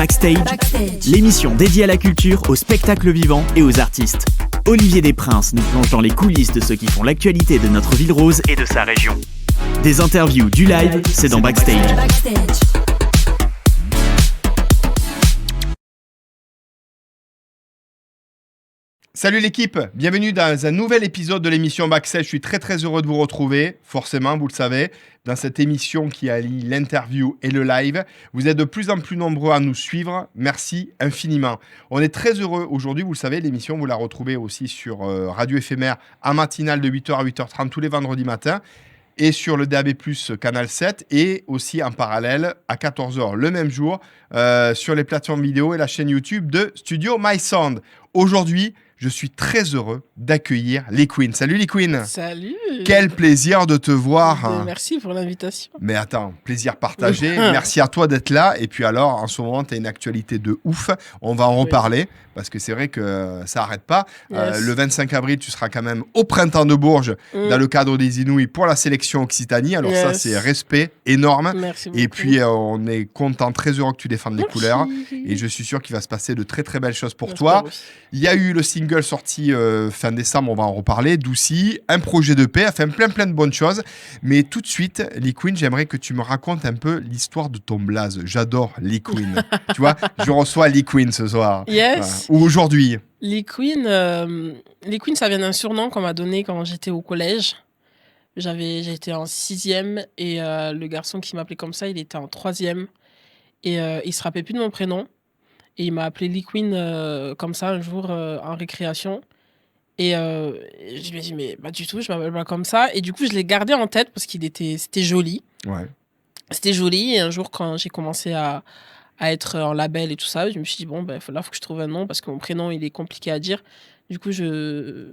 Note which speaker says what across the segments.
Speaker 1: Backstage, l'émission dédiée à la culture, au spectacle vivant et aux artistes. Olivier Desprinces nous plonge dans les coulisses de ceux qui font l'actualité de notre ville rose et de sa région. Des interviews, du live, c'est dans Backstage.
Speaker 2: Salut l'équipe, bienvenue dans un nouvel épisode de l'émission Backstage. Je suis très heureux de vous retrouver, forcément, vous le savez, dans cette émission qui allie l'interview et le live. Vous êtes de plus en plus nombreux à nous suivre, merci infiniment. On est très heureux aujourd'hui, vous le savez, l'émission, vous la retrouvez aussi sur Radio Éphémère en matinale de 8h à 8h30 tous les vendredis matins et sur le DAB+, Canal 7 et aussi en parallèle à 14h le même jour sur les plateformes vidéo et la chaîne YouTube de Studio My Sound. Aujourd'hui, je suis très heureux d'accueillir Lee Queen. Salut Lee Queen.
Speaker 3: Salut.
Speaker 2: Quel plaisir de te voir.
Speaker 3: Merci pour l'invitation.
Speaker 2: Mais attends, plaisir partagé. Merci à toi d'être là. Et puis alors, en ce moment, tu as une actualité de ouf. On va en reparler parce que c'est vrai que ça n'arrête pas.
Speaker 3: Yes.
Speaker 2: Le 25 avril, tu seras quand même au Printemps de Bourges dans le cadre des Inouïs pour la sélection Occitanie. Alors ça, c'est respect énorme.
Speaker 3: Merci beaucoup.
Speaker 2: Et puis, on est content, très heureux que tu défendes les couleurs. Et je suis sûr qu'il va se passer de très belles choses pour toi. Il y a eu le single sorti fin décembre, on va en reparler, Doucy, un projet de paix, enfin plein de bonnes choses. Mais tout de suite, Lee Queen, j'aimerais que tu me racontes un peu l'histoire de ton blaze. J'adore Lee Queen. Tu vois, je reçois Lee Queen ce soir.
Speaker 3: Yes.
Speaker 2: Voilà. Ou aujourd'hui.
Speaker 3: Lee Queen, ça vient d'un surnom qu'on m'a donné quand j'étais au collège. J'étais en 6e et le garçon qui m'appelait comme ça, il était en 3e. Et il se rappelait plus de mon prénom. Et il m'a appelé Lee Queen comme ça un jour en récréation. Et je me dis, mais pas du tout, je m'appelle pas comme ça. Et du coup, je l'ai gardé en tête parce c'était joli.
Speaker 2: Ouais. C'était
Speaker 3: joli. Et un jour, quand j'ai commencé à être en label et tout ça, je me suis dit, bon, ben, là, il faut que je trouve un nom parce que mon prénom, il est compliqué à dire. Du coup, je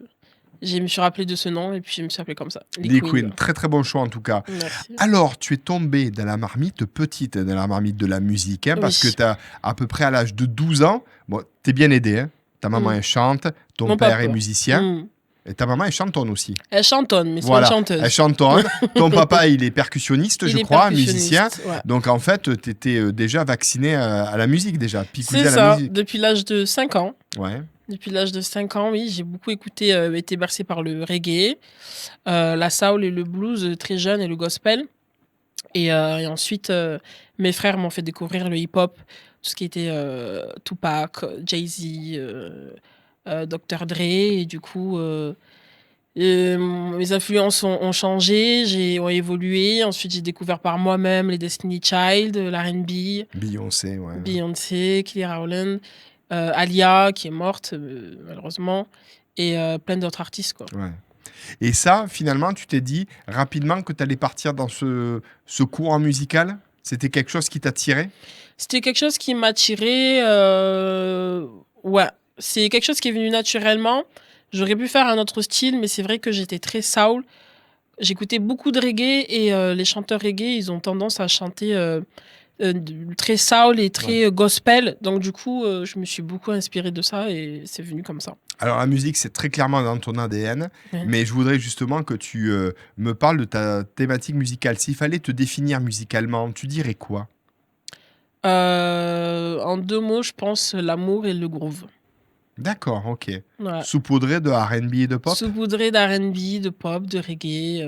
Speaker 3: me suis rappelé de ce nom et puis je me suis appelé comme ça.
Speaker 2: Lee Queen. Très bon choix en tout cas.
Speaker 3: Merci.
Speaker 2: Alors, tu es tombé dans la marmite petite, dans la marmite de la musique, parce que tu as à peu près à l'âge de 12 ans, bon, tu es bien aidé, hein. Ta maman, elle chante, ton père est musicien, et ta maman, elle chantonne aussi.
Speaker 3: Elle chantonne, mais c'est une chanteuse.
Speaker 2: Elle chantonne. Ton papa, il est percussionniste, je crois, musicien.
Speaker 3: Ouais.
Speaker 2: Donc, en fait, tu étais déjà vacciné à la musique, déjà, picousé
Speaker 3: c'est
Speaker 2: à la
Speaker 3: ça,
Speaker 2: musique.
Speaker 3: depuis l'âge de 5 ans.
Speaker 2: Ouais.
Speaker 3: Depuis l'âge de 5 ans, oui, j'ai beaucoup été bercé par le reggae, la soul et le blues très jeune et le gospel. Et ensuite, mes frères m'ont fait découvrir le hip-hop, tout ce qui était Tupac, Jay-Z, Dr. Dre. Et du coup, mes influences ont changé, ont évolué. Ensuite, j'ai découvert par moi-même les Destiny Child, l'R&B. Beyoncé, Kelly Rowland. Alia qui est morte malheureusement et plein d'autres artistes quoi.
Speaker 2: Ouais. Et ça, finalement, tu t'es dit rapidement que tu allais partir dans ce courant musical. C'était quelque chose qui t'a tiré?
Speaker 3: C'était quelque chose qui m'a tiré. Ouais, c'est quelque chose qui est venu naturellement. J'aurais pu faire un autre style, mais c'est vrai que j'étais très soul. J'écoutais beaucoup de reggae et les chanteurs reggae, ils ont tendance à chanter très soul et très gospel. Donc du coup, je me suis beaucoup inspirée de ça et c'est venu comme ça.
Speaker 2: Alors la musique, c'est très clairement dans ton ADN, mais je voudrais justement que tu me parles de ta thématique musicale. S'il fallait te définir musicalement, tu dirais quoi?
Speaker 3: En 2 mots, je pense l'amour et le groove.
Speaker 2: D'accord, ok.
Speaker 3: Ouais.
Speaker 2: Saupoudré de R&B et de pop?
Speaker 3: Saupoudré d'R&B, de pop, de reggae,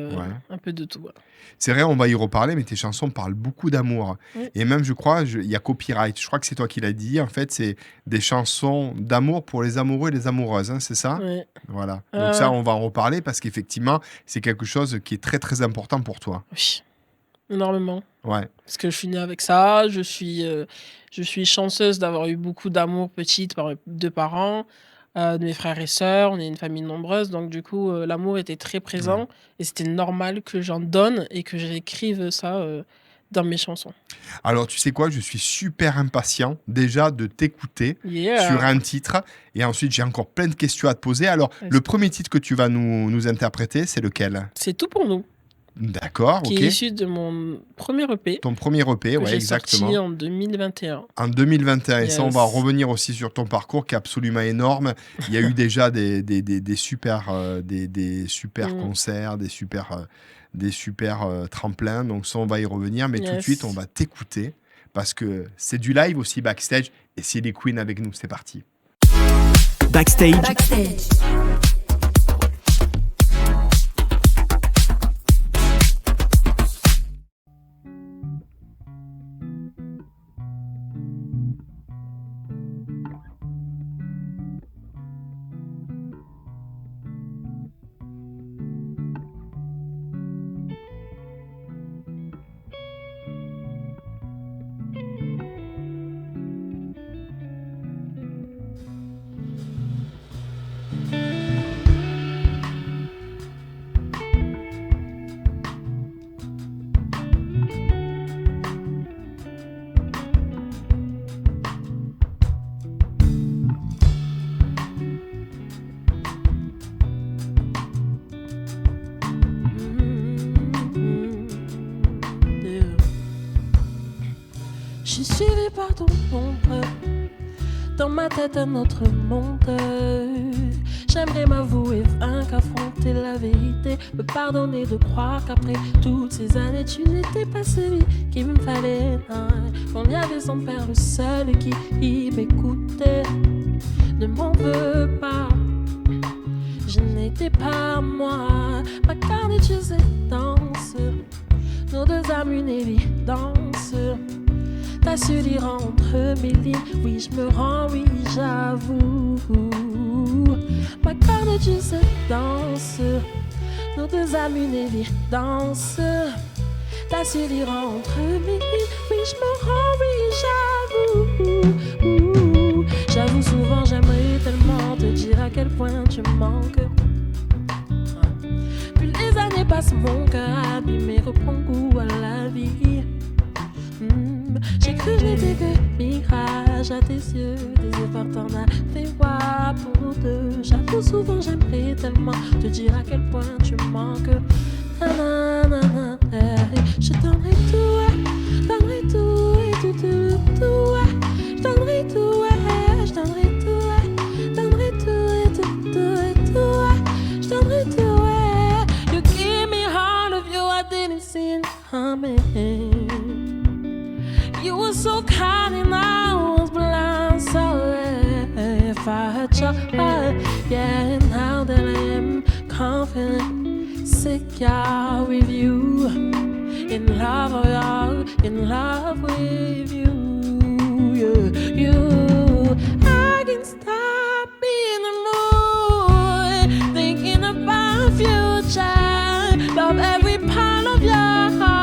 Speaker 3: un peu de tout. Ouais.
Speaker 2: C'est vrai, on va y reparler, mais tes chansons parlent beaucoup d'amour.
Speaker 3: Oui.
Speaker 2: Et même, je crois, il y a copyright. Je crois que c'est toi qui l'as dit. En fait, c'est des chansons d'amour pour les amoureux et les amoureuses, hein, c'est ça?
Speaker 3: Oui.
Speaker 2: Voilà. Donc ça, on va en reparler parce qu'effectivement, c'est quelque chose qui est très important pour toi.
Speaker 3: Oui, énormément.
Speaker 2: Ouais.
Speaker 3: Parce que je suis née avec ça. Je suis chanceuse d'avoir eu beaucoup d'amour petite par mes 2 parents, de mes frères et sœurs. On est une famille nombreuse. Donc, du coup, l'amour était très présent.
Speaker 2: Ouais.
Speaker 3: Et c'était normal que j'en donne et que j'écrive ça dans mes chansons.
Speaker 2: Alors, tu sais quoi? Je suis super impatient déjà de t'écouter sur un titre. Et ensuite, j'ai encore plein de questions à te poser. Alors, le premier titre que tu vas nous interpréter, c'est lequel?
Speaker 3: C'est Tout pour nous.
Speaker 2: D'accord,
Speaker 3: Qui est issu de mon premier EP.
Speaker 2: Ton premier EP,
Speaker 3: que j'ai
Speaker 2: exactement.
Speaker 3: sorti en 2021.
Speaker 2: En 2021, et
Speaker 3: Yes.
Speaker 2: ça, on va revenir aussi sur ton parcours qui est absolument énorme. Il y a eu déjà des super concerts, des super tremplins. Donc ça, on va y revenir. Mais tout de suite, on va t'écouter parce que c'est du live aussi backstage. Et c'est les Queens avec nous, c'est parti.
Speaker 1: Backstage.
Speaker 3: Je suis suivi par ton ombre, dans ma tête un autre monde. J'aimerais m'avouer vaincre, affronter la vérité, me pardonner de croire qu'après toutes ces années tu n'étais pas celui qu'il me fallait. Qu'on y avait son père, le seul qui m'écoutait. Ne m'en veux pas, je n'étais pas moi. Ma carte est danse, nos deux âmes une évidence. T'as su lire entre mes lignes, oui je me rends, oui j'avoue. Ma corde tu se danse, nos deux âmes une évidence. T'as su lire entre mes lignes, oui je me rends, oui j'avoue. J'avoue souvent j'aimerais tellement te dire à quel point tu me manques. Plus les années passent mon cœur abîmé reprend goût à la vie. J'ai cru que je n'étais que mirage à tes yeux, des efforts t'en as fait voir pour nous deux. J'avoue souvent j'aimerais tellement te dire à quel point tu me manques. Nanana, je donnerai tout, donnerai tout et tout, je donnerai tout, je donnerai tout, donnerai tout et tout, je donnerai tout. You give me all of you, I didn't see it coming. You were so kind and I was blind, so if I had tried, yeah, and now that I am confident, secure with you, in love with you, you, I can stop being the mood, thinking about future, love every part of your heart.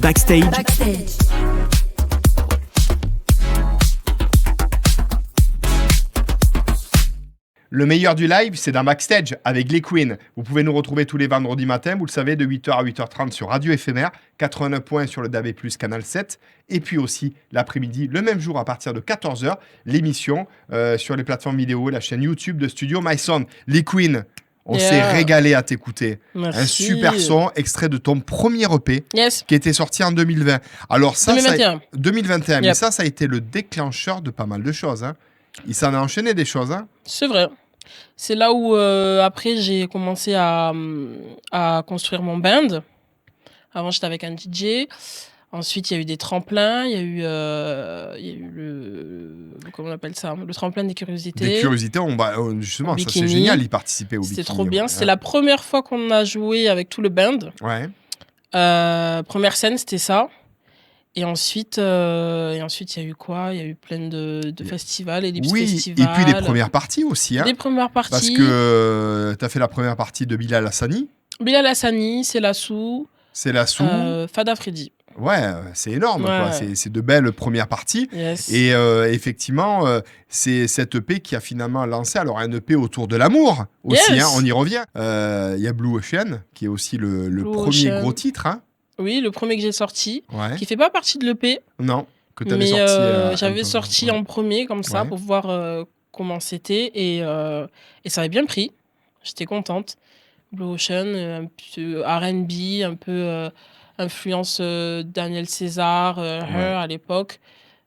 Speaker 1: Backstage.
Speaker 2: Le meilleur du live, c'est dans Backstage avec les Queens. Vous pouvez nous retrouver tous les vendredis matins, vous le savez, de 8h à 8h30 sur Radio Éphémère, 89 points sur le DAB+, Canal 7, et puis aussi l'après-midi, le même jour à partir de 14h, l'émission sur les plateformes vidéo, la chaîne YouTube de Studio My Son. Les Queens, on s'est régalé à t'écouter.
Speaker 3: Merci.
Speaker 2: Un super son, extrait de ton premier EP, qui était sorti en 2020. Alors ça,
Speaker 3: 2021.
Speaker 2: 2021, mais ça a été le déclencheur de pas mal de choses. Hein. Il s'en a enchaîné des choses. Hein.
Speaker 3: C'est vrai. C'est là où, après, j'ai commencé à construire mon band. Avant, j'étais avec un DJ. Ensuite, il y a eu des tremplins. Il y a eu comment on appelle ça ? Le tremplin des curiosités.
Speaker 2: Des curiosités, justement, ça c'est génial, y participer au Bikini.
Speaker 3: C'était trop bien. Ouais. C'est la première fois qu'on a joué avec tout le band.
Speaker 2: Ouais.
Speaker 3: Première scène, c'était ça. Et ensuite, il y a eu quoi? Il y a eu plein de festivals, Ellipse
Speaker 2: Oui, et
Speaker 3: Festival.
Speaker 2: puis les premières parties aussi. Hein,
Speaker 3: Les premières
Speaker 2: parce
Speaker 3: parties.
Speaker 2: que tu as fait la première partie de Bilal Hassani.
Speaker 3: Bilal Hassani, C'est Lassou,
Speaker 2: C'est la sou.
Speaker 3: Fada Freddy.
Speaker 2: Ouais, c'est énorme, quoi.
Speaker 3: Ouais.
Speaker 2: C'est de belles premières parties.
Speaker 3: Yes.
Speaker 2: Et effectivement, c'est cette EP qui a finalement lancé, alors un EP autour de l'amour aussi,
Speaker 3: Yes.
Speaker 2: hein, on y revient. Il y a Blue Ocean, qui est aussi le
Speaker 3: Blue
Speaker 2: premier
Speaker 3: Ocean.
Speaker 2: gros titre. Hein.
Speaker 3: Oui, le premier que j'ai sorti,
Speaker 2: Ouais.
Speaker 3: qui fait pas partie de l'EP,
Speaker 2: Non, que tu avais
Speaker 3: mais
Speaker 2: sorti. Un
Speaker 3: j'avais
Speaker 2: peu,
Speaker 3: sorti
Speaker 2: ouais.
Speaker 3: en premier comme ça
Speaker 2: Ouais.
Speaker 3: pour voir comment c'était et ça avait bien pris. J'étais contente. Blue Ocean, un peu R&B, un peu influence Daniel César, Her à l'époque.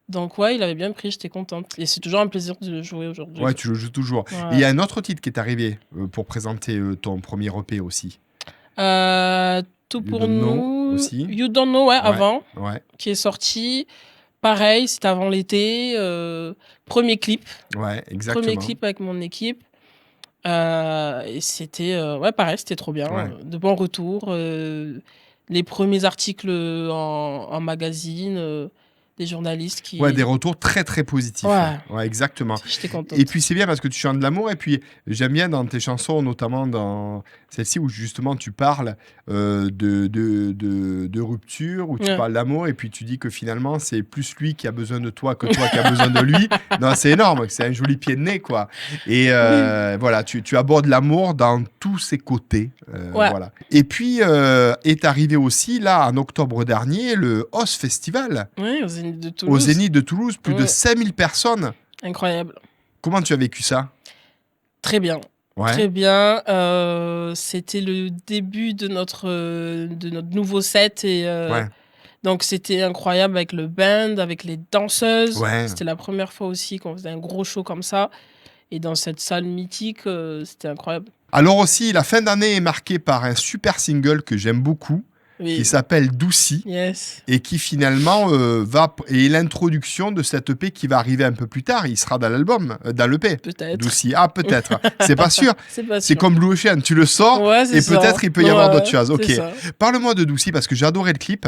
Speaker 3: Donc ouais, il avait bien pris, j'étais contente. Et c'est toujours un plaisir de jouer aujourd'hui.
Speaker 2: Ouais, tu le joues toujours.
Speaker 3: Ouais.
Speaker 2: Et il y a un autre titre qui est arrivé pour présenter ton premier EP aussi.
Speaker 3: Tout
Speaker 2: You
Speaker 3: pour
Speaker 2: Don't Know
Speaker 3: nous.
Speaker 2: aussi.
Speaker 3: You Don't Know, ouais, avant,
Speaker 2: Ouais,
Speaker 3: qui est sorti. Pareil, c'était avant l'été. Premier clip.
Speaker 2: ouais, exactement.
Speaker 3: Premier clip avec mon équipe. Et c'était, ouais, pareil, c'était trop bien.
Speaker 2: Ouais.
Speaker 3: De bons retours. Les premiers articles en magazine, des journalistes qui.
Speaker 2: Ouais, des retours très très positifs.
Speaker 3: Ouais.
Speaker 2: Ouais, exactement.
Speaker 3: J'étais contente.
Speaker 2: Et puis c'est bien parce que tu chantes de l'amour et puis j'aime bien dans tes chansons, notamment dans celle-ci où justement tu parles de rupture, où tu
Speaker 3: Ouais.
Speaker 2: parles d'amour et puis tu dis que finalement c'est plus lui qui a besoin de toi que toi qui as besoin de lui. Non, c'est énorme, c'est un joli pied de nez quoi. Et voilà, tu abordes l'amour dans tous ses côtés.
Speaker 3: Ouais.
Speaker 2: Voilà. Et puis est arrivé aussi là en octobre dernier le OS Festival
Speaker 3: Oui, au Zénith de Toulouse.
Speaker 2: au Zénith de Toulouse, plus de
Speaker 3: Ouais.
Speaker 2: 5000 personnes.
Speaker 3: Incroyable.
Speaker 2: Comment tu as vécu ça?
Speaker 3: Très bien.
Speaker 2: Ouais.
Speaker 3: Très bien. C'était le début de notre nouveau set. Et,
Speaker 2: Ouais.
Speaker 3: donc, c'était incroyable avec le band, avec les danseuses.
Speaker 2: Ouais.
Speaker 3: C'était la première fois aussi qu'on faisait un gros show comme ça. Et dans cette salle mythique, c'était incroyable.
Speaker 2: Alors aussi, la fin d'année est marquée par un super single que j'aime beaucoup,
Speaker 3: Oui.
Speaker 2: qui s'appelle Doucy,
Speaker 3: Yes.
Speaker 2: et qui finalement est l'introduction de cette EP qui va arriver un peu plus tard. Il sera dans l'album, dans l'EP.
Speaker 3: Peut-être.
Speaker 2: Doucy. Ah, peut-être. C'est pas sûr.
Speaker 3: C'est pas
Speaker 2: C'est
Speaker 3: sûr.
Speaker 2: comme Blue Ocean. Tu le sors,
Speaker 3: Ouais, c'est
Speaker 2: et
Speaker 3: ça.
Speaker 2: peut-être il peut y avoir
Speaker 3: Ouais,
Speaker 2: d'autres choses. Ok.
Speaker 3: c'est ça.
Speaker 2: Parle-moi de Doucy, parce que j'ai adoré le clip.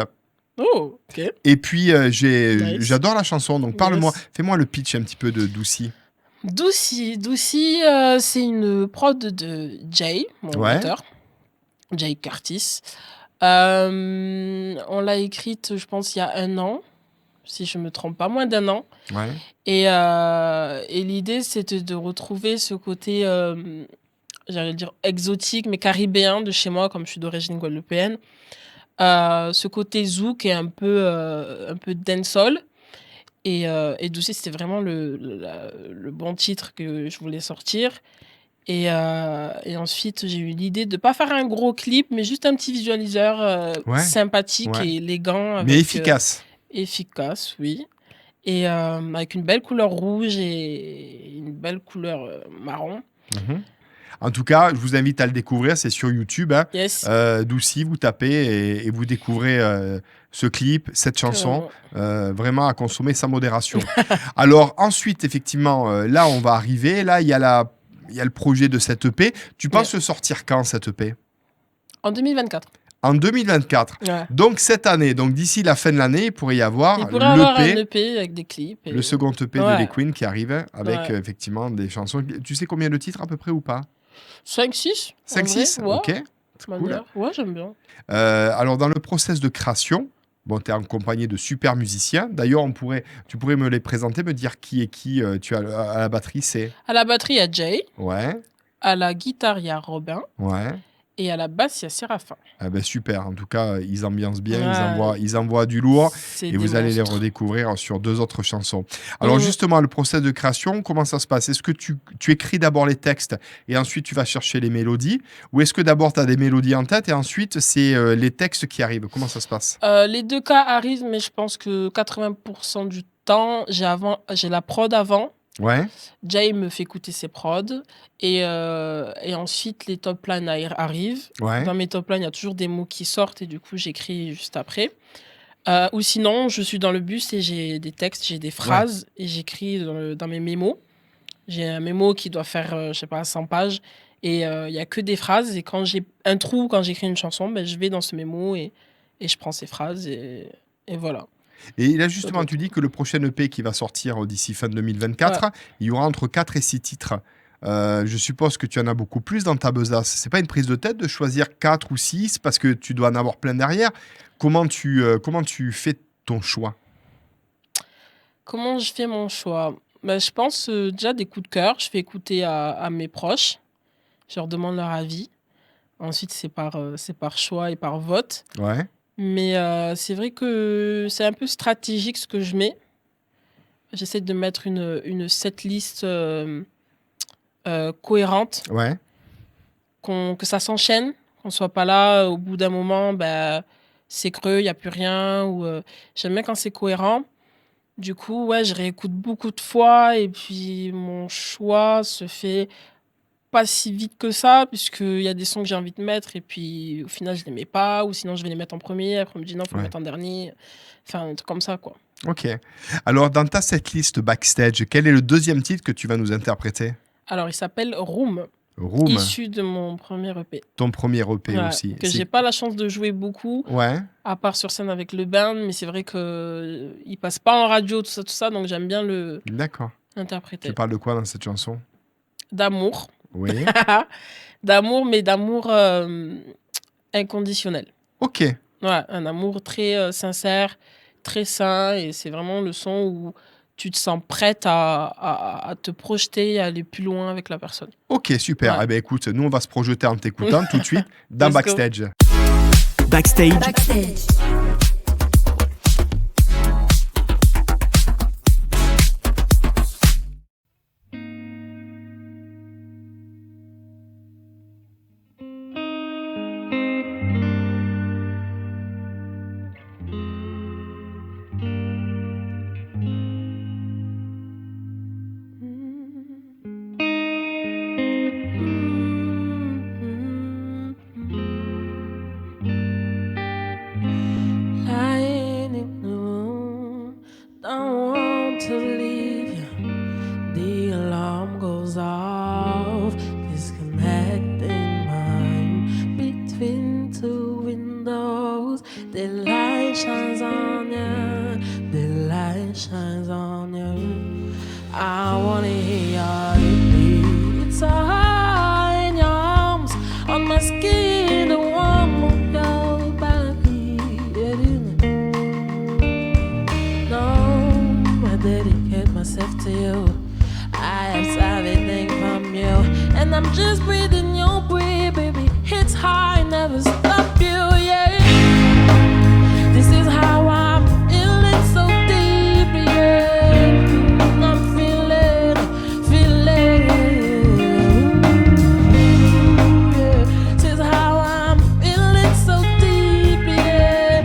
Speaker 3: Oh, ok.
Speaker 2: Et puis,
Speaker 3: Nice.
Speaker 2: j'adore la chanson. Donc, parle-moi.
Speaker 3: Yes.
Speaker 2: Fais-moi le pitch un petit peu de Doucy.
Speaker 3: Doucy, c'est une prod de Jay, mon
Speaker 2: Ouais.
Speaker 3: auteur, Jay Curtis. On l'a écrite, je pense, il y a 1 an, si je me trompe pas, moins d'1 an.
Speaker 2: Ouais.
Speaker 3: Et l'idée, c'était de retrouver ce côté, j'allais dire exotique, mais caribéen de chez moi, comme je suis d'origine guadeloupéenne. Ce côté zouk et un peu dancehall. Et Doucy, c'était vraiment le bon titre que je voulais sortir. Et ensuite, j'ai eu l'idée de ne pas faire un gros clip, mais juste un petit visualiseur
Speaker 2: Ouais.
Speaker 3: sympathique
Speaker 2: Ouais.
Speaker 3: et élégant.
Speaker 2: Mais
Speaker 3: avec,
Speaker 2: efficace.
Speaker 3: efficace, oui. Et avec une belle couleur rouge et une belle couleur marron.
Speaker 2: Mhm. En tout cas, je vous invite à le découvrir, c'est sur YouTube. Hein.
Speaker 3: Yes.
Speaker 2: Doucy, vous tapez et vous découvrez ce clip, cette chanson, vraiment à consommer sans modération. Alors ensuite, effectivement, là, on va arriver. Là, il y a le projet de cette EP. Tu penses le sortir quand, cette EP?
Speaker 3: En 2024.
Speaker 2: En 2024.
Speaker 3: Ouais.
Speaker 2: Donc cette année, donc d'ici la fin de l'année, il pourrait y avoir
Speaker 3: Il pourrait avoir un
Speaker 2: l'EP,
Speaker 3: EP avec des clips. et-
Speaker 2: le second EP de
Speaker 3: Ouais.
Speaker 2: Les Queens qui arrive avec
Speaker 3: Ouais.
Speaker 2: effectivement des chansons. Tu sais combien de titres à peu près ou pas?
Speaker 3: 5-6
Speaker 2: 5-6?
Speaker 3: Ouais,
Speaker 2: Ok. C'est cool.
Speaker 3: manière. Ouais, j'aime bien.
Speaker 2: Alors, dans le process de création, bon, tu es accompagné de super musiciens. D'ailleurs, tu pourrais me les présenter, me dire qui est qui. Tu as à la batterie, c'est.
Speaker 3: À la batterie, il y a Jay.
Speaker 2: Ouais,
Speaker 3: À la guitare, il y a Robin.
Speaker 2: ouais.
Speaker 3: Et à la basse, il y a Séraphin.
Speaker 2: Ah ben, super. En tout cas, ils ambiancent bien,
Speaker 3: Ouais.
Speaker 2: ils envoient du lourd.
Speaker 3: C'est
Speaker 2: Et
Speaker 3: des
Speaker 2: vous allez les
Speaker 3: monstres.
Speaker 2: redécouvrir sur 2 autres chansons. Alors
Speaker 3: Mhm.
Speaker 2: justement, le process de création, comment ça se passe? Est-ce que tu écris d'abord les textes et ensuite tu vas chercher les mélodies? Ou est-ce que d'abord tu as des mélodies en tête et ensuite c'est les textes qui arrivent? Comment ça se passe?
Speaker 3: Les 2 cas arrivent, mais je pense que 80% du temps, j'ai la prod avant.
Speaker 2: Ouais,
Speaker 3: Jay me fait écouter ses prods. Et ensuite, les top lines arrivent.
Speaker 2: ouais.
Speaker 3: Dans mes top lines, il y a toujours des mots qui sortent et du coup, j'écris juste après. Ou sinon, je suis dans le bus et j'ai des textes, j'ai des phrases et j'écris dans mes mémos. J'ai un mémo qui doit faire, je sais pas, 100 pages et il y a que des phrases. Et quand j'ai un trou, quand j'écris une chanson, ben, je vais dans ce mémo et et je prends ses phrases et voilà.
Speaker 2: Et là, justement, tu dis que le prochain EP qui va sortir d'ici fin 2024,
Speaker 3: Ouais.
Speaker 2: il y aura entre 4 et 6 titres. Je suppose que tu en as beaucoup plus dans ta besace. C'est pas une prise de tête de choisir 4 ou 6 parce que tu dois en avoir plein derrière. Comment tu fais ton choix?
Speaker 3: Comment je fais mon choix? Bah, je pense, déjà des coups de cœur, je fais écouter à mes proches, je leur demande leur avis. Ensuite, c'est par choix et par vote.
Speaker 2: Ouais,
Speaker 3: Mais c'est vrai que c'est un peu stratégique ce que je mets. J'essaie de mettre une setlist cohérente,
Speaker 2: ouais.
Speaker 3: que ça s'enchaîne, qu'on soit pas là au bout d'un moment, bah, c'est creux, il n'y a plus rien. J'aime bien quand c'est cohérent. Du coup, ouais, je réécoute beaucoup de fois et puis mon choix se fait pas si vite que ça, puisqu'il y a des sons que j'ai envie de mettre et puis au final, je les mets pas, ou sinon je vais les mettre en premier, après on me dit non, faut le
Speaker 2: Ouais.
Speaker 3: mettre en dernier. Enfin, un truc comme ça, quoi.
Speaker 2: Ok. Alors, dans ta setlist backstage, quel est le deuxième titre que tu vas nous interpréter?
Speaker 3: Alors, il s'appelle Room,
Speaker 2: Room,
Speaker 3: issu de mon premier EP.
Speaker 2: ton premier EP
Speaker 3: Ouais,
Speaker 2: aussi.
Speaker 3: que j'ai pas la chance de jouer beaucoup,
Speaker 2: Ouais,
Speaker 3: à part sur scène avec le band, mais c'est vrai que il passe pas en radio, tout ça, donc j'aime bien
Speaker 2: d'accord.
Speaker 3: l'interpréter.
Speaker 2: Tu parles de quoi dans cette chanson?
Speaker 3: D'amour.
Speaker 2: Oui.
Speaker 3: D'amour, mais d'amour inconditionnel.
Speaker 2: Ok.
Speaker 3: Ouais, un amour très sincère, très sain, et c'est vraiment le son où tu te sens prête à te projeter et à aller plus loin avec la personne.
Speaker 2: Ok, super.
Speaker 3: Ouais.
Speaker 2: Eh ben, écoute, nous, on va se projeter en t'écoutant tout de suite dans
Speaker 3: Let's go.
Speaker 2: Backstage.
Speaker 1: Backstage,
Speaker 4: Backstage.
Speaker 3: Lying in the room, don't want to leave you. The alarm goes off, disconnecting mind between two windows. The light shines on you, the light shines on you. I wanna hear your heartbeat. It's so high in your arms, on my skin, the warmth of your body. No, I dedicate myself to you. I have everything from you, and I'm just breathing your breath, baby. It's high, never stop you, yeah. This is how I'm feeling so deep, yeah. I'm feeling, yeah. This is how I'm feeling so deep, yeah.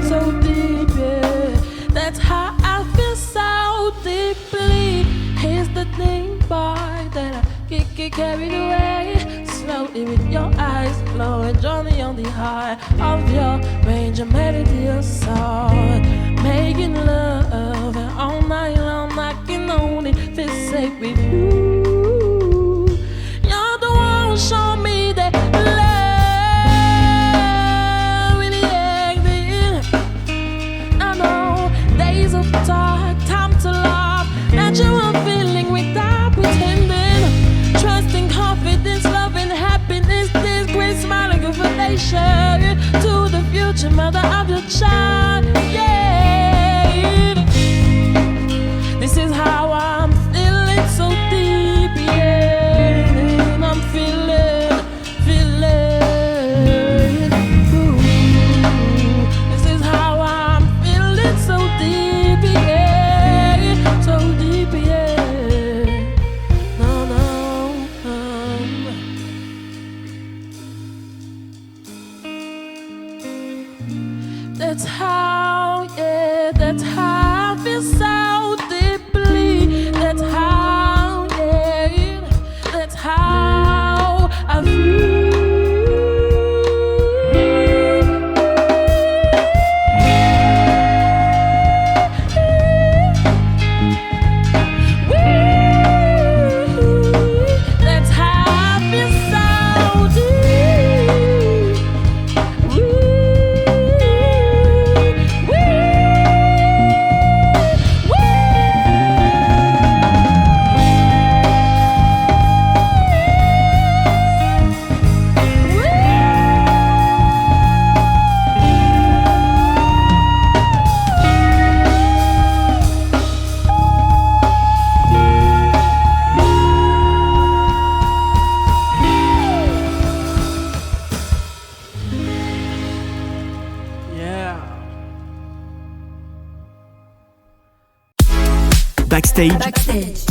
Speaker 3: So deep, yeah. That's how I feel so deeply. Here's the thing, boy, that I get carried away slowly with your eyes glowing, Johnny on the high of your range of melody of song, making love and all night long. I can only feel safe with you. You're the one who showed me that love really exists. I know days of talk, time to laugh, natural feeling without pretending, trusting, confidence, love and happiness. This great smiling good foundation to the future mother of your child. Yeah, this is how I'm feeling so deep. Yeah, I'm feeling. Ooh. This is how I'm feeling so deep, yeah, so deep, yeah. No, no, That's how, yeah, that's how I feel so deeply. That's how, yeah, that's how I feel. That's how I feel so deep.
Speaker 1: Backstage,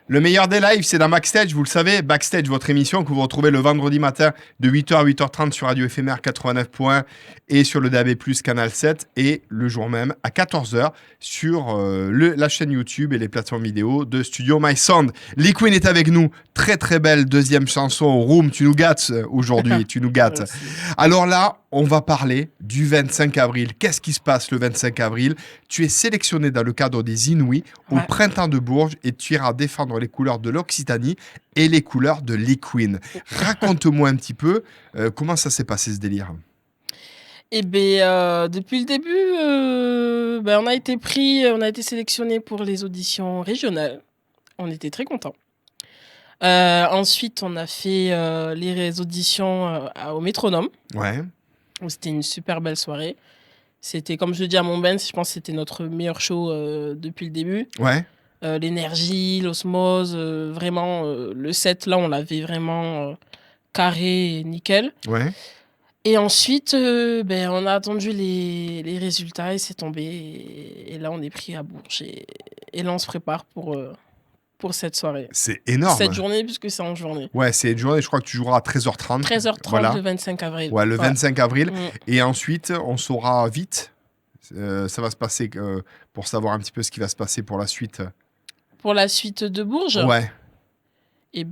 Speaker 2: Le meilleur des lives, c'est dans Backstage, vous le savez. Backstage, votre émission que vous retrouvez le vendredi matin de 8h à 8h30 sur Radio Éphémère 89.1 et sur le DAB+, Canal 7 et le jour même à 14h sur la chaîne YouTube et les plateformes vidéo de Studio My Sound. Lee Queen est avec nous. Très très belle deuxième chanson, Room. Tu nous gâtes aujourd'hui, tu nous gâtes.
Speaker 3: Merci.
Speaker 2: Alors là, on va parler du 25 avril. Qu'est-ce qui se passe le 25 avril? Tu es sélectionné dans le cadre des Inouïs au
Speaker 3: Ouais.
Speaker 2: Printemps de Bourges et tu iras défendre les couleurs de l'Occitanie et les couleurs de Lee Queen. Raconte-moi un petit peu comment ça s'est passé ce délire.
Speaker 3: Eh bien, depuis le début, on a été sélectionné pour les auditions régionales. On était très contents. Ensuite, on a fait les auditions au Métronome,
Speaker 2: Ouais,
Speaker 3: où c'était une super belle soirée. C'était, comme je le dis à mon band, je pense que c'était notre meilleur show depuis le début.
Speaker 2: ouais,
Speaker 3: L'énergie, l'osmose, vraiment, le set, là, on l'avait vraiment carré et nickel.
Speaker 2: ouais.
Speaker 3: Et ensuite, on a attendu les résultats et c'est tombé. Et là, on est pris à Bourges. Et là, on se prépare pour cette soirée.
Speaker 2: C'est énorme.
Speaker 3: Cette journée, puisque c'est en journée.
Speaker 2: Ouais, c'est une journée, je crois que tu joueras à 13h30.
Speaker 3: 13h30
Speaker 2: Voilà.
Speaker 3: le 25 avril.
Speaker 2: Ouais, le 25 avril.
Speaker 3: Mm.
Speaker 2: Et ensuite, on saura vite. Ça va se passer pour savoir un petit peu ce qui va se passer pour la suite.
Speaker 3: Pour la suite de Bourges,
Speaker 2: Ouais,
Speaker 3: et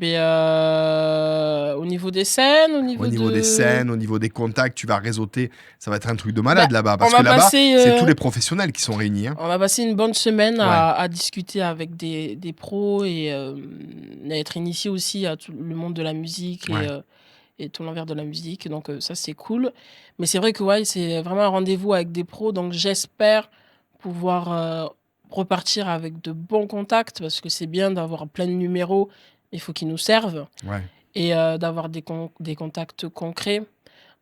Speaker 3: au niveau des scènes, au niveau
Speaker 2: au niveau
Speaker 3: de...
Speaker 2: des scènes, au niveau des contacts, tu vas réseauter. Ça va être un truc de malade
Speaker 3: Bah,
Speaker 2: là-bas. Parce
Speaker 3: on
Speaker 2: que
Speaker 3: va
Speaker 2: là-bas,
Speaker 3: passer,
Speaker 2: c'est tous les professionnels qui sont réunis. Hein.
Speaker 3: On va passer une bonne semaine à discuter avec des pros et à être initié aussi à tout le monde de la musique
Speaker 2: Ouais.
Speaker 3: et tout l'envers de la musique. Donc ça, c'est cool. Mais c'est vrai que c'est vraiment un rendez-vous avec des pros. Donc j'espère pouvoir repartir avec de bons contacts parce que c'est bien d'avoir plein de numéros. Il faut qu'ils nous servent
Speaker 2: Ouais.
Speaker 3: et d'avoir des contacts concrets.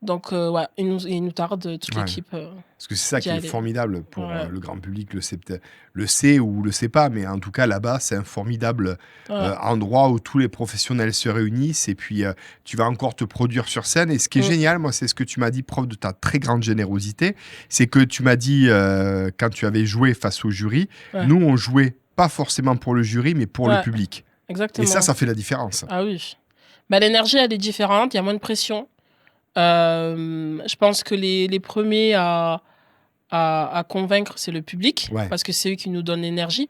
Speaker 3: Donc, il nous tarde, toute
Speaker 2: Ouais.
Speaker 3: l'équipe.
Speaker 2: Parce que c'est ça
Speaker 3: D'y
Speaker 2: qui est
Speaker 3: aller.
Speaker 2: formidable pour
Speaker 3: Ouais.
Speaker 2: le grand public, le sait ou le sait pas, mais en tout cas là-bas, c'est un formidable
Speaker 3: Ouais.
Speaker 2: endroit où tous les professionnels se réunissent et puis tu vas encore te produire sur scène. Et ce qui est génial, moi, c'est ce que tu m'as dit, preuve de ta très grande générosité, c'est que tu m'as dit quand tu avais joué face au jury,
Speaker 3: Ouais.
Speaker 2: nous, on jouait pas forcément pour le jury, mais pour le
Speaker 3: Ouais.
Speaker 2: public.
Speaker 3: Exactement.
Speaker 2: Et ça fait la différence.
Speaker 3: Ah oui. L'énergie, elle est différente. Il y a moins de pression. Je pense que les premiers à convaincre, c'est le public.
Speaker 2: Ouais.
Speaker 3: Parce que c'est eux qui nous donnent l'énergie.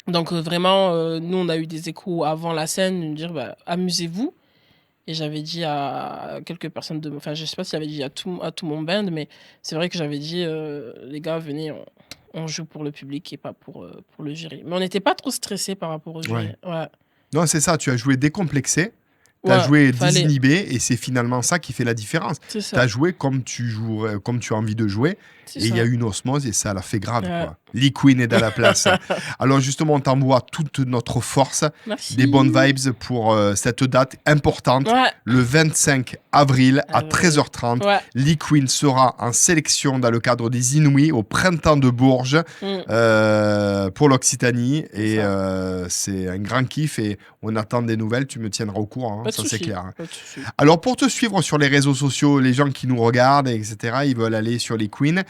Speaker 3: Donc, vraiment, nous, on a eu des échos avant la scène, de nous dire amusez-vous. Et j'avais dit à quelques personnes enfin, je sais pas si j'avais dit à tout mon band, mais c'est vrai que j'avais dit les gars, venez, on joue pour le public et pas pour le jury. Mais on n'était pas trop stressés par rapport au jury. Ouais.
Speaker 2: Non, c'est ça, tu as joué décomplexé. Tu as
Speaker 3: Ouais,
Speaker 2: joué
Speaker 3: fallait.
Speaker 2: désinhibé et c'est finalement ça qui fait la différence.
Speaker 3: C'est
Speaker 2: Tu
Speaker 3: ça.
Speaker 2: as joué comme tu jouerais, comme tu as envie de jouer
Speaker 3: C'est
Speaker 2: et il y
Speaker 3: ça.
Speaker 2: a eu une osmose et ça l'a fait grave.
Speaker 3: Ouais.
Speaker 2: Quoi. Lee Queen est à la place. Alors justement, on t'envoie toute notre force,
Speaker 3: Merci.
Speaker 2: des bonnes vibes pour cette date importante.
Speaker 3: Ouais.
Speaker 2: Le 25 avril à
Speaker 3: Avril.
Speaker 2: 13h30,
Speaker 3: Ouais.
Speaker 2: Lee Queen sera en sélection dans le cadre des Inouïs au Printemps de Bourges pour l'Occitanie et c'est un grand kiff et on attend des nouvelles, tu me tiendras au courant, hein,
Speaker 3: Pas de
Speaker 2: ça c'est
Speaker 3: souci,
Speaker 2: clair. Hein.
Speaker 3: pas de souci.
Speaker 2: Alors pour te suivre sur les réseaux sociaux, les gens qui nous regardent, etc., ils veulent aller sur les Queens,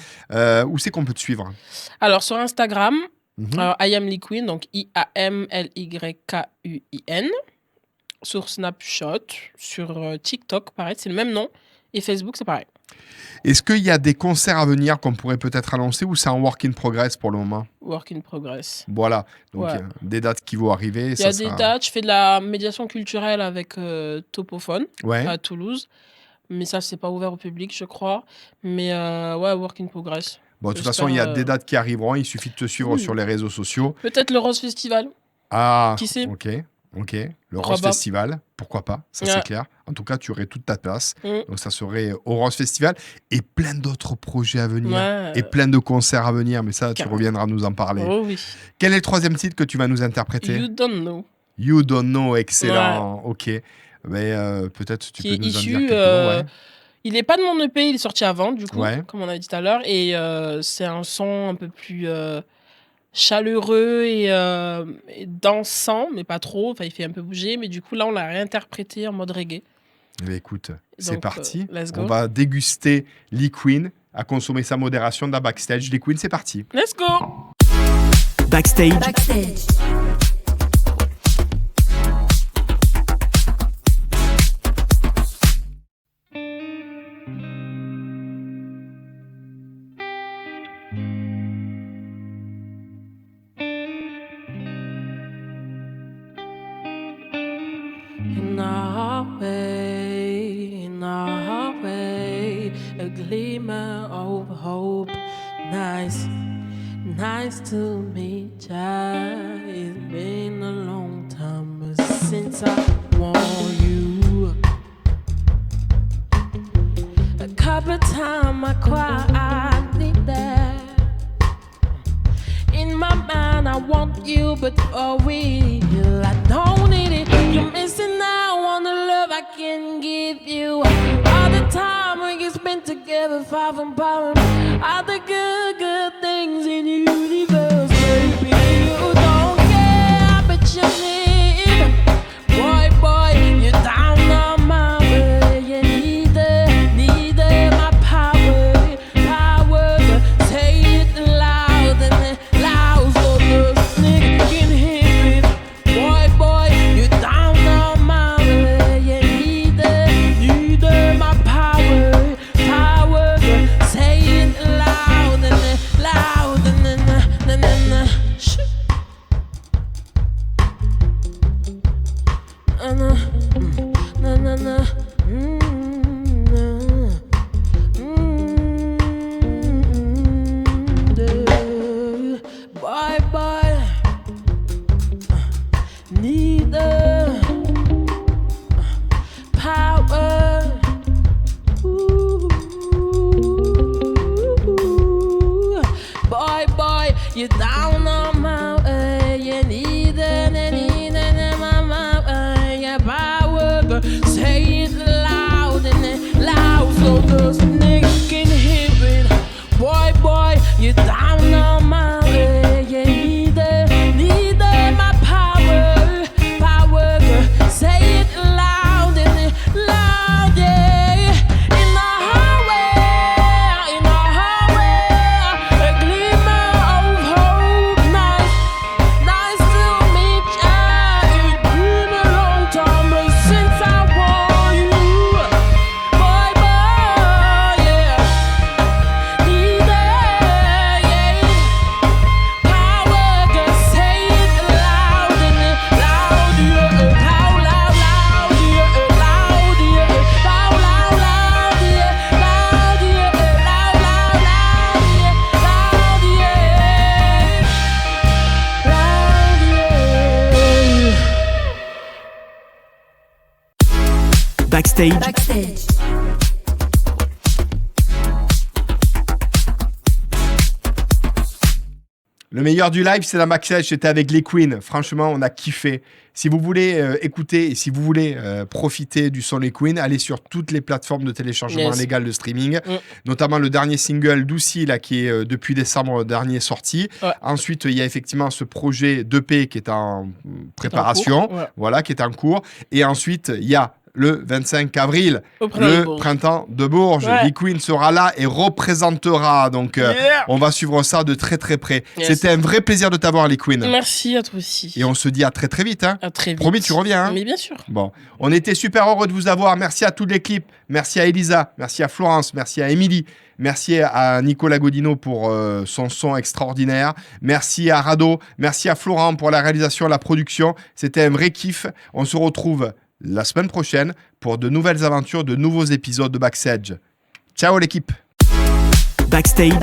Speaker 2: où c'est qu'on peut te suivre?
Speaker 3: Alors, sur Instagram,
Speaker 2: Mhm.
Speaker 3: I am Lee Queen, donc IAMLYKUIN. Sur Snapchat, sur TikTok, pareil, c'est le même nom. Et Facebook, c'est pareil.
Speaker 2: Est-ce qu'il y a des concerts à venir qu'on pourrait peut-être annoncer ou c'est en work in progress pour le moment?
Speaker 3: Work in progress.
Speaker 2: Voilà, donc
Speaker 3: Ouais.
Speaker 2: des dates qui vont arriver.
Speaker 3: Il y a des dates. Je fais de la médiation culturelle avec Topophone
Speaker 2: Ouais.
Speaker 3: à Toulouse. Mais ça, c'est pas ouvert au public, je crois. Mais work in progress.
Speaker 2: Bon, de toute
Speaker 3: j'espère,
Speaker 2: façon, il y a des dates qui arriveront. Il suffit de te suivre
Speaker 3: oui.
Speaker 2: sur les réseaux sociaux.
Speaker 3: Peut-être le Rose Festival.
Speaker 2: Ah,
Speaker 3: Qui sait?
Speaker 2: ok. Le
Speaker 3: Pourquoi
Speaker 2: Rose
Speaker 3: pas.
Speaker 2: Festival, pourquoi pas, ça
Speaker 3: Ouais.
Speaker 2: c'est clair. En tout cas, tu aurais toute ta place.
Speaker 3: Mm.
Speaker 2: Donc ça serait au Rose Festival et plein d'autres projets à venir
Speaker 3: Ouais.
Speaker 2: et plein de concerts à venir. Mais ça, tu
Speaker 3: Carrément.
Speaker 2: reviendras nous en parler.
Speaker 3: Oh oui.
Speaker 2: Quel est le troisième titre que tu vas nous interpréter?
Speaker 3: You Don't Know.
Speaker 2: You Don't Know, excellent. Ok. Mais peut-être tu
Speaker 3: Qui
Speaker 2: peux
Speaker 3: est
Speaker 2: nous en
Speaker 3: issu,
Speaker 2: dire quelques mots. Ouais.
Speaker 3: Il n'est pas de mon EP, il est sorti avant, du coup,
Speaker 2: Ouais.
Speaker 3: comme on a dit tout à l'heure. Et c'est un son un peu plus chaleureux et dansant, mais pas trop. Enfin, il fait un peu bouger. Mais du coup, là, on l'a réinterprété en mode reggae.
Speaker 2: Eh bien, écoute, c'est
Speaker 3: Donc,
Speaker 2: parti.
Speaker 3: let's go.
Speaker 2: On va déguster Lee Queen, à consommer sa modération dans Backstage. Lee Queen, c'est parti.
Speaker 3: Let's go.
Speaker 1: Backstage.
Speaker 3: In our way, a glimmer of hope. Nice to meet ya. It's been a long time since I won you. A couple times I cry, I need that. In my mind, I want you, but for real, I don't need it. You're missing out on the love I can give you. All the time we spent together, far from problem. All the good things in the universe, baby. You don't care, but you need. Boy, you're down on my way. You need my power to say it loud and loud, so the nigga can hear it. Boy, you're down on my way. You need my power to say it loud and shh. Boy, need the power. Ooh. Boy, you're down on my way. You need my power. Girl, say it loud and loud so those niggas can hear it. Boy, you're down on my way. You need my power. Girl, say it loud and loud, yeah. In the hallway, a glimmer of hope. Nice to meet ya. It's been a long time since I won you. Boy, yeah. Need yeah. Power, girl, say it loud and loud, yeah. Loud, yeah. Loud, yeah. Loud, yeah. Loud, yeah.
Speaker 1: Backstage.
Speaker 2: Le meilleur du live, c'est la Backstage. C'était avec Lee Queen. Franchement, on a kiffé. Si vous voulez écouter et si vous voulez profiter du son Lee Queen, allez sur toutes les plateformes de téléchargement légal de streaming, notamment le dernier single d'Oussi, là, qui est depuis décembre dernier sorti.
Speaker 3: Ouais.
Speaker 2: Ensuite, il y a effectivement ce projet d'EP qui est en préparation, voilà, qui est en cours. Et ensuite, il y a le 25 avril, printemps de Bourges.
Speaker 3: Ouais.
Speaker 2: Lee Queen sera là et représentera. Donc, on va suivre ça de très très près.
Speaker 3: Yes.
Speaker 2: C'était un vrai plaisir de t'avoir, Lee Queen.
Speaker 3: Merci à toi aussi.
Speaker 2: Et on se dit à très très vite. Hein.
Speaker 3: À très vite.
Speaker 2: Promis, tu reviens. Hein.
Speaker 3: Mais bien sûr.
Speaker 2: Bon, on était super heureux de vous avoir. Merci à toute l'équipe. Merci à Elisa. Merci à Florence. Merci à Émilie. Merci à Nicolas Godino pour son son extraordinaire. Merci à Rado. Merci à Florent pour la réalisation et la production. C'était un vrai kiff. On se retrouve la semaine prochaine pour de nouvelles aventures, de nouveaux épisodes de Backstage. Ciao l'équipe.
Speaker 1: Backstage.